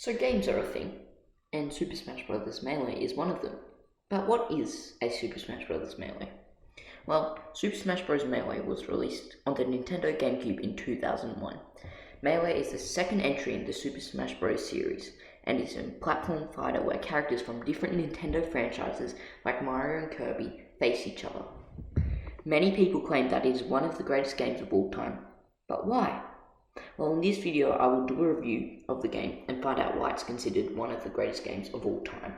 So games are a thing, and Super Smash Bros. Melee is one of them. But what is a Super Smash Bros. Melee? Well, Super Smash Bros. Melee was released on the Nintendo GameCube in 2001. Melee is the second entry in the Super Smash Bros. Series, and is a platform fighter where characters from different Nintendo franchises like Mario and Kirby face each other. Many people claim that it is one of the greatest games of all time. But why? Well, in this video I will do a review of the game and find out why it's considered one of the greatest games of all time.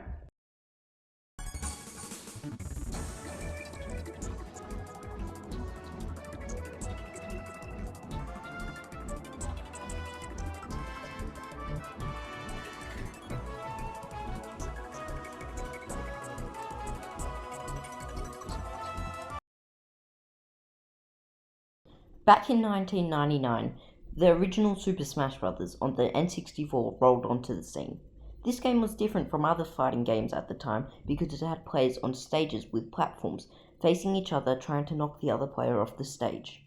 Back in 1999, the original Super Smash Bros. On the N64 rolled onto the scene. This game was different from other fighting games at the time because it had players on stages with platforms, facing each other trying to knock the other player off the stage.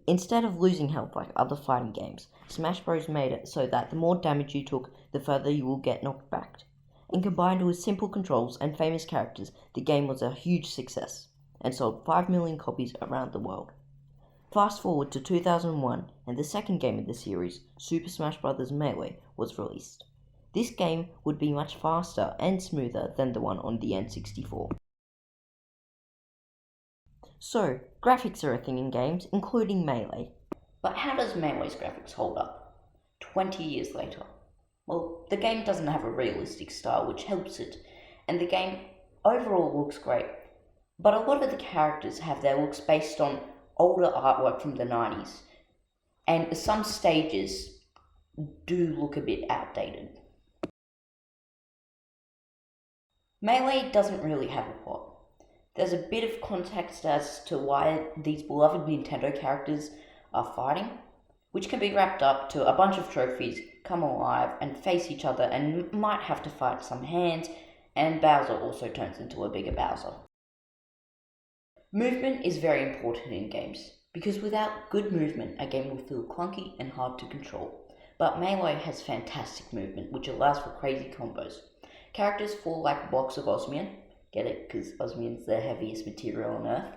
Instead of losing health like other fighting games, Smash Bros. Made it so that the more damage you took, the further you will get knocked back. And combined with simple controls and famous characters, the game was a huge success, and sold 5 million copies around the world. Fast forward to 2001, and the second game in the series, Super Smash Bros. Melee, was released. This game would be much faster and smoother than the one on the N64. So, graphics are a thing in games, including Melee. But how does Melee's graphics hold up 20 years later? Well, the game doesn't have a realistic style, which helps it, and the game overall looks great. But a lot of the characters have their looks based on older artwork from the 90s, and some stages do look a bit outdated. Melee doesn't really have a plot. There's a bit of context as to why these beloved Nintendo characters are fighting, which can be wrapped up to a bunch of trophies, come alive and face each other and might have to fight some hands, and Bowser also turns into a bigger Bowser. Movement is very important in games, because without good movement, a game will feel clunky and hard to control. But Melee has fantastic movement, which allows for crazy combos. Characters fall like blocks of osmium, get it, because osmium's the heaviest material on Earth,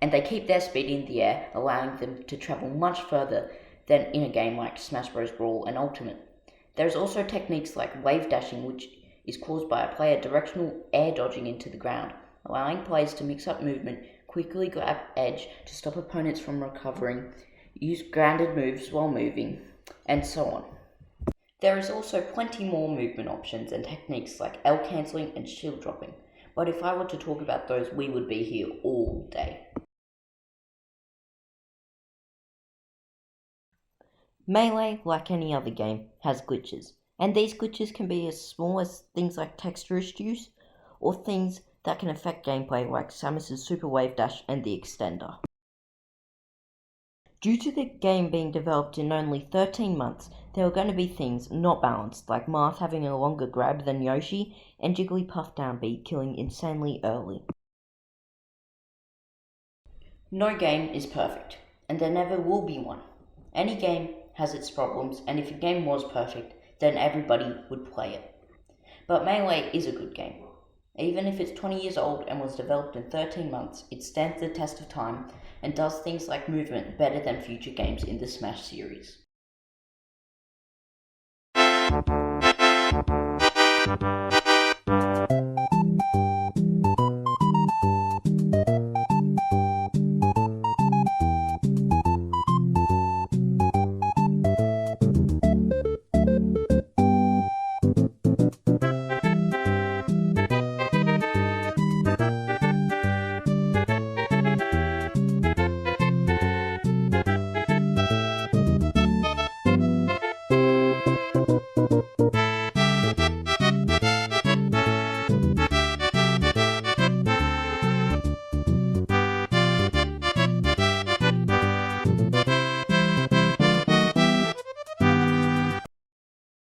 and they keep their speed in the air, allowing them to travel much further than in a game like Smash Bros. Brawl and Ultimate. There's also techniques like wave dashing, which is caused by a player directional air dodging into the ground, allowing players to mix up movement, quickly grab edge to stop opponents from recovering, use grounded moves while moving, and so on. There is also plenty more movement options and techniques like L cancelling and shield dropping, but if I were to talk about those, we would be here all day. Melee, like any other game, has glitches, and these glitches can be as small as things like texture issues, or things that can affect gameplay like Samus's Super Wave Dash and the Extender. Due to the game being developed in only 13 months, there are going to be things not balanced, like Marth having a longer grab than Yoshi, and Jigglypuff Downbeat killing insanely early. No game is perfect, and there never will be one. Any game has its problems, and if a game was perfect, then everybody would play it. But Melee is a good game. Even if it's 20 years old and was developed in 13 months, it stands the test of time and does things like movement better than future games in the Smash series.